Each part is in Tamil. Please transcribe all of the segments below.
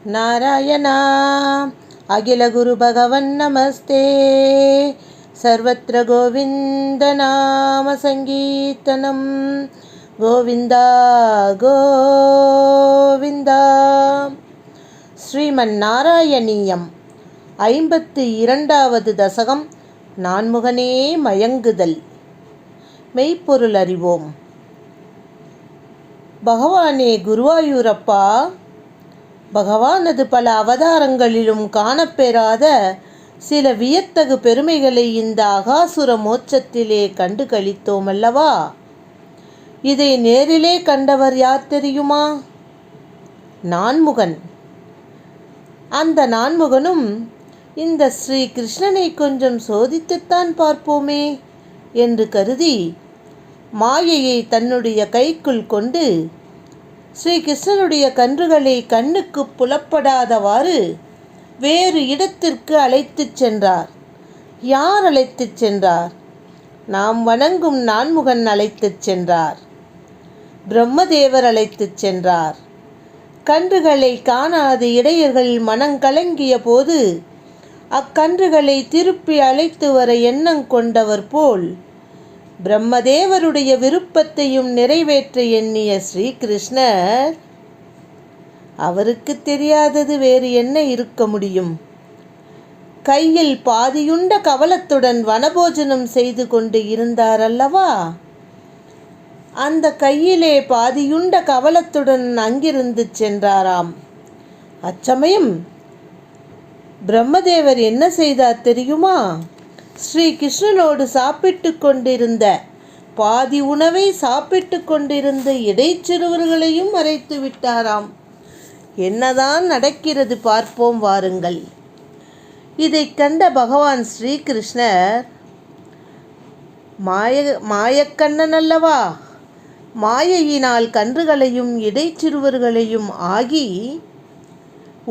नारायणा अखिलगुरु भगवन् नमस्ते। सर्वत्र गोविन्दनाम सङ्कीर्तनं गोविन्दा गोविन्दा। ஸ்ரீமன்னாராயணீயம் 52வது தசகம். நான்முகனே மயங்குதல். மெய்ப்பொருள் அறிவோம். பகவானே குருவாயூரப்பா, பகவானது பல அவதாரங்களிலும் காணப்பெறாத சில வியத்தகு பெருமைகளை இந்த அகாசுர மோட்சத்திலே கண்டு களித்தோம் அல்லவா? இதை நேரிலே கண்டவர் யார் தெரியுமா? நான்முகன். அந்த நான்முகனும் இந்த ஸ்ரீ கிருஷ்ணனை கொஞ்சம் சோதித்துத்தான் பார்ப்போமே என்று கருதி மாயையை தன்னுடைய கைக்குள் கொண்டு ஸ்ரீ கிருஷ்ணனுடைய கன்றுகளை கண்ணுக்கு புலப்படாதவாறு வேறு இடத்திற்கு அழைத்துச் சென்றார். யார் அழைத்துச் சென்றார்? நாம் வணங்கும் நான்முகன் அழைத்துச் சென்றார். பிரம்மதேவர் அழைத்துச் சென்றார். கன்றுகளை காணாது இடையர்கள் மனங்கலங்கிய போது அக்கன்றுகளை திருப்பி அழைத்து வர எண்ணம் கொண்டவர் போல் பிரம்மதேவருடைய விருப்பத்தையும் நிறைவேற்ற எண்ணிய ஸ்ரீகிருஷ்ணர், அவருக்கு தெரியாதது வேறு என்ன இருக்க முடியும்? கையில் பாதியுண்ட கவலத்துடன் வனபோஜனம் செய்து கொண்டு இருந்தார் அல்லவா? அந்த கையிலே பாதியுண்ட கவலத்துடன் அங்கிருந்து சென்றாராம். அச்சமயம் பிரம்மதேவர் என்ன செய்தார் தெரியுமா? ஸ்ரீ கிருஷ்ணனோடு சாப்பிட்டு கொண்டிருந்த பாதி உணவை சாப்பிட்டு கொண்டிருந்த இடைச்சிறுவர்களையும் மறைத்து விட்டாராம். என்னதான் நடக்கிறது பார்ப்போம் வாருங்கள். இதை கண்ட பகவான் ஸ்ரீகிருஷ்ணர், மாயக்கண்ணன் அல்லவா, மாயையினால் கன்றுகளையும் இடைச்சிறுவர்களையும் ஆகி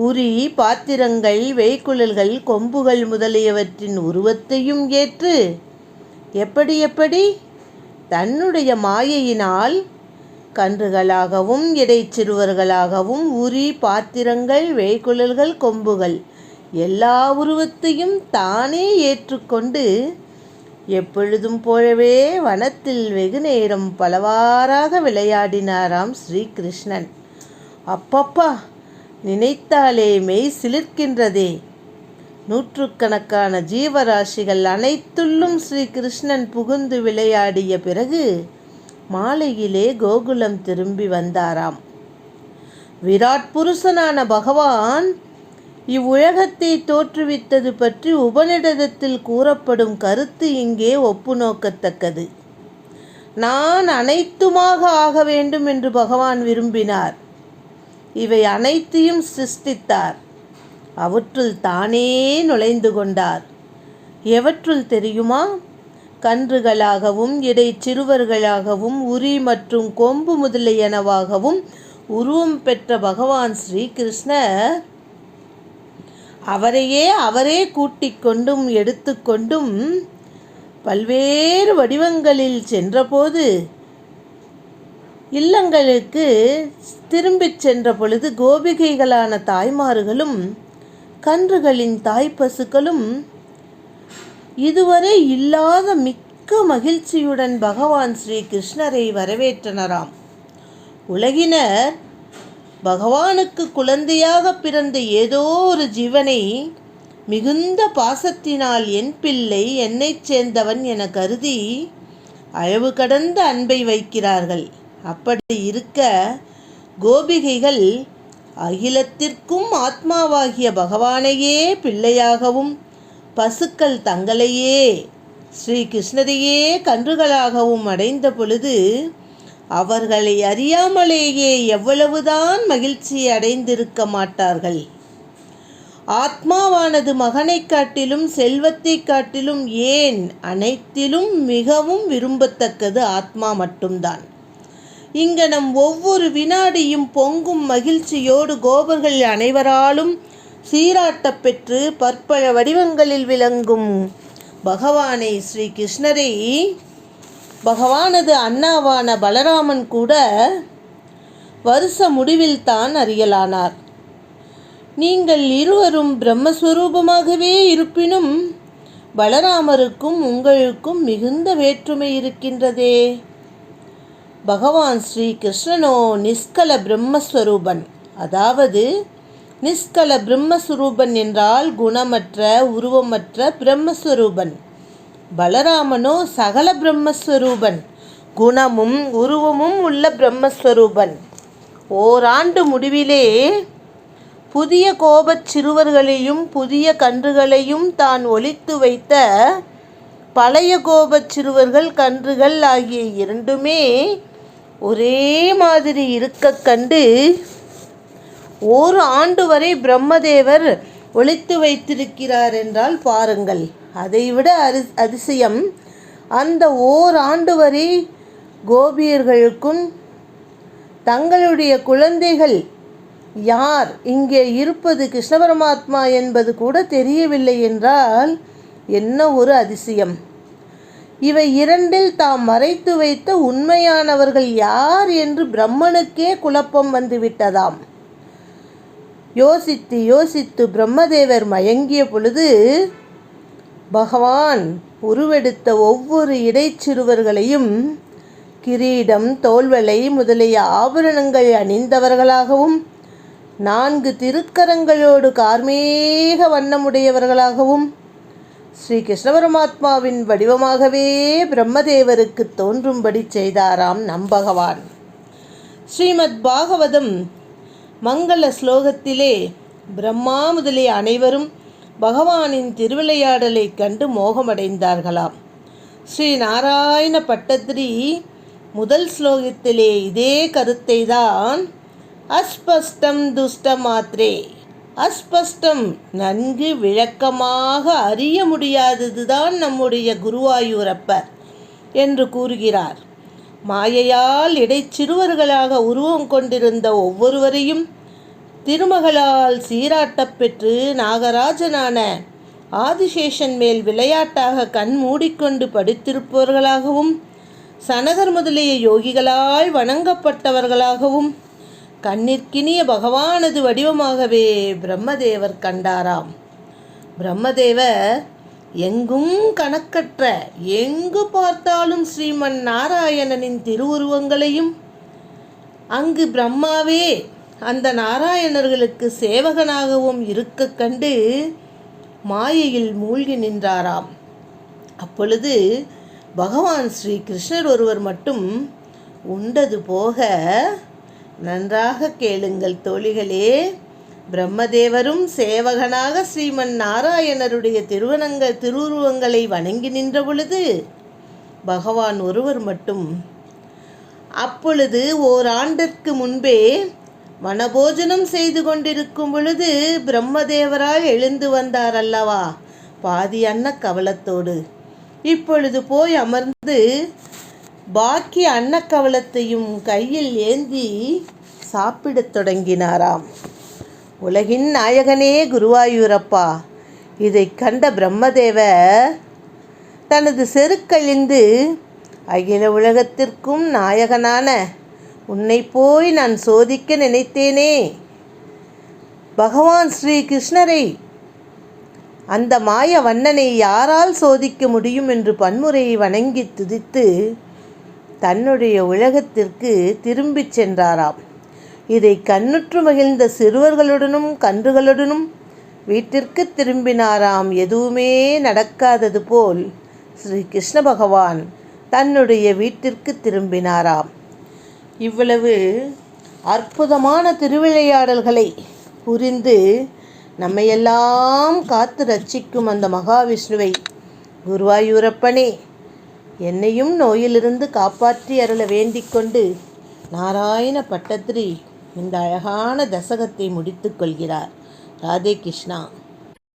உரி, பாத்திரங்கள், வேய்க்குழல்கள், கொம்புகள் முதலியவற்றின் உருவத்தையும் ஏற்று எப்படி தன்னுடைய மாயையினால் கன்றுகளாகவும் இடைச்சிறுவர்களாகவும் உரி, பாத்திரங்கள், வேய்க்குழல்கள், கொம்புகள் எல்லா உருவத்தையும் தானே ஏற்றுக்கொண்டு எப்பொழுதும் போலவே வனத்தில் வெகு நேரம் பலவாறாக விளையாடினாராம் ஸ்ரீகிருஷ்ணன். அப்பப்பா, நினைத்தாலே மெய் சிலிர்க்கின்றதே. நூற்றுக்கணக்கான ஜீவராசிகள் அனைத்துள்ளும் ஸ்ரீகிருஷ்ணன் புகுந்து விளையாடிய பிறகு மாலையிலே கோகுலம் திரும்பி வந்தாராம். விராட் புருஷனான பகவான் இவ்வுலகத்தை தோற்றுவித்தது பற்றி உபநிடதத்தில் கூறப்படும் கருத்து இங்கே ஒப்பு நோக்கத்தக்கது. நான் அனைத்துமாக ஆக வேண்டும் என்று பகவான் விரும்பினார். இவை அனைத்தையும் சிருஷ்டித்தார். அவற்றுள் தானே நுழைந்து கொண்டார். எவற்றுள் தெரியுமா? கன்றுகளாகவும் இடைச்சிறுவர்களாகவும் உரி மற்றும் கொம்பு முதலியனவாகவும் உருவம் பெற்ற பகவான் ஸ்ரீகிருஷ்ணர் அவரே கூட்டிக் கொண்டும் எடுத்துக்கொண்டும் பல்வேறு வடிவங்களில் சென்றபோது இல்லங்களுக்கு திரும்பிச் சென்ற பொழுது கோபிகைகளான தாய்மார்களும் கன்றுகளின் தாய்ப்பசுக்களும் இதுவரை இல்லாத மிக்க மகிழ்ச்சியுடன் பகவான் ஸ்ரீ கிருஷ்ணரை வரவேற்றனராம். உலகினர் பகவானுக்கு குழந்தையாக பிறந்த ஏதோ ஒரு ஜீவனை மிகுந்த பாசத்தினால் என் பிள்ளை, என்னைச் சேர்ந்தவன் என கருதி அளவு கடந்த அன்பை வைக்கிறார்கள். அப்படி இருக்க கோபிகைகள் அகிலத்திற்கும் ஆத்மாவாகிய பகவானையே பிள்ளையாகவும் பசுக்கள் தங்களையே ஸ்ரீ கிருஷ்ணரையே கன்றுகளாகவும் அடைந்த பொழுது அவர்களை அறியாமலேயே எவ்வளவுதான் மகிழ்ச்சி அடைந்திருக்க மாட்டார்கள். ஆத்மாவானது மகனை காட்டிலும் செல்வத்தை காட்டிலும் ஏன் அனைத்திலும் மிகவும் விரும்பத்தக்கது ஆத்மா மட்டும்தான். இங்கனம் ஒவ்வொரு வினாடியும் பொங்கும் மகிழ்ச்சியோடு கோபர்கள் அனைவராலும் சீராட்டப் பெற்று பற்பல வடிவங்களில் விளங்கும் பகவானை ஸ்ரீ கிருஷ்ணரை பகவானது அண்ணாவான பலராமன் கூட வருஷ முடிவில் தான் அறியலானார். நீங்கள் இருவரும் பிரம்மஸ்வரூபமாகவே இருப்பினும் பலராமருக்கும் உங்களுக்கும் மிகுந்த வேற்றுமை இருக்கின்றதே. பகவான் ஸ்ரீ கிருஷ்ணனோ நிஷ்கல பிரம்மஸ்வரூபன். அதாவது நிஷ்கல பிரம்மஸ்வரூபன் என்றால் குணமற்ற உருவமற்ற பிரம்மஸ்வரூபன். பலராமனோ சகல பிரம்மஸ்வரூபன், குணமும் உருவமும் உள்ள பிரம்மஸ்வரூபன். ஓராண்டு முடிவிலே புதிய கோபச் சிறுவர்களையும் புதிய கன்றுகளையும் தான் ஒளித்து வைத்த பழைய கோபச் சிறுவர்கள் கன்றுகள் ஆகிய இரண்டுமே ஒரே மாதிரி இருக்க கண்டு ஒரு ஆண்டு வரை பிரம்மதேவர் ஒளித்து வைத்திருக்கிறார் என்றால் பாருங்கள். அதைவிட அதிசயம், அந்த ஓராண்டு வரை கோபியர்களுக்கும் தங்களுடைய குழந்தைகள் யார், இங்கே இருப்பது கிருஷ்ண பரமாத்மா என்பது கூட தெரியவில்லை என்றால் என்ன ஒரு அதிசயம். இவை இரண்டில் தாம் மறைத்து வைத்த உண்மையானவர்கள் யார் என்று பிரம்மனுக்கே குழப்பம் வந்துவிட்டதாம். யோசித்து யோசித்து பிரம்மதேவர் மயங்கிய பொழுது பகவான் உருவெடுத்த ஒவ்வொரு இடைச்சிறுவர்களையும் கிரீடம், தோள்வளை முதலிய ஆபரணங்கள் அணிந்தவர்களாகவும் 4 திருக்கரங்களோடு கார்மேக வண்ணமுடையவர்களாகவும் ஸ்ரீ கிருஷ்ண பரமாத்மாவின் வடிவமாகவே பிரம்மதேவருக்கு தோன்றும்படி செய்தாராம் நம் பகவான். ஸ்ரீமத் பாகவதம் மங்கள ஸ்லோகத்திலே பிரம்மா முதலிய அனைவரும் பகவானின் திருவிளையாடலை கண்டு மோகமடைந்தார்களாம். ஸ்ரீ நாராயண பட்டத்திரி முதல் ஸ்லோகத்திலே இதே கருத்தை தான் அஸ்பஷ்டம் துஷ்ட மாத்ரே, அஸ்பஷ்டம் நன்கு விளக்கமாக அறிய முடியாததுதான் நம்முடைய குருவாயூரப்பர் என்று கூறுகிறார். மாயையால் இடைச்சிறுவர்களாக உருவம் கொண்டிருந்த ஒவ்வொருவரையும் திருமகளால் சீராட்டப் பெற்று நாகராஜனான ஆதிசேஷன் மேல் விளையாட்டாக கண் மூடிக்கொண்டு படுத்திருப்பவர்களாகவும் சனகர் முதலிய யோகிகளால் வணங்கப்பட்டவர்களாகவும் கண்ணிற்கினிய பகவானது வடிவமாகவே பிரம்மதேவர் கண்டாராம். பிரம்மதேவர் எங்கும் கணக்கற்ற, எங்கு பார்த்தாலும் ஸ்ரீமன் நாராயணனின் திருவுருவங்களையும், அங்கு பிரம்மாவே அந்த நாராயணர்களுக்கு சேவகனாகவும் இருக்க கண்டு மாயையில் மூழ்கி நின்றாராம். அப்பொழுது பகவான் ஸ்ரீ கிருஷ்ணர் ஒருவர் மட்டும் உண்டது போக, நன்றாக கேளுங்கள் தோழிகளே, பிரம்மதேவரும் சேவகனாக ஸ்ரீமன் நாராயணருடைய திருவுருவங்களை வணங்கி நின்ற பொழுது பகவான் ஒருவர் மட்டும் அப்பொழுது ஓராண்டிற்கு முன்பே வனபோஜனம் செய்து கொண்டிருக்கும் பொழுது பிரம்மதேவரால் எழுந்து வந்தார் அல்லவா பாதி அன்ன கவலத்தோடு. இப்பொழுது போய் அமர்ந்து பாக்கி அன்னக்கவலத்தையும் கையில் ஏந்தி சாப்பிடத் தொடங்கினாராம். உலகின் நாயகனே குருவாயூரப்பா, இதை கண்ட பிரம்மதேவர் தனது செருக்கழிந்து அகில உலகத்திற்கும் நாயகனான உன்னை போய் நான் சோதிக்க நினைத்தேனே, பகவான் ஸ்ரீ கிருஷ்ணரை, அந்த மாய வண்ணனை யாரால் சோதிக்க முடியும் என்று பன்முறையை வணங்கி துதித்து தன்னுடைய உலகத்திற்கு திரும்பிச் சென்றாராம். இதை கண்ணுற்று மகிழ்ந்த சிறுவர்களுடனும் கன்றுகளுடனும் வீட்டிற்கு திரும்பினாராம். எதுவுமே நடக்காதது போல் ஸ்ரீ கிருஷ்ண பகவான் தன்னுடைய வீட்டிற்கு திரும்பினாராம். இவ்வளவு அற்புதமான திருவிளையாடல்களை புரிந்து நம்மையெல்லாம் காத்து ரட்சிக்கும் அந்த மகாவிஷ்ணுவை, குருவாயூரப்பனே என்னையும் நோயிலிருந்து காப்பாற்றி அருள வேண்டிக் கொண்டு நாராயண பட்டத்திரி இந்த அழகான தசகத்தை முடித்து கொள்கிறார். ராதே கிருஷ்ணா.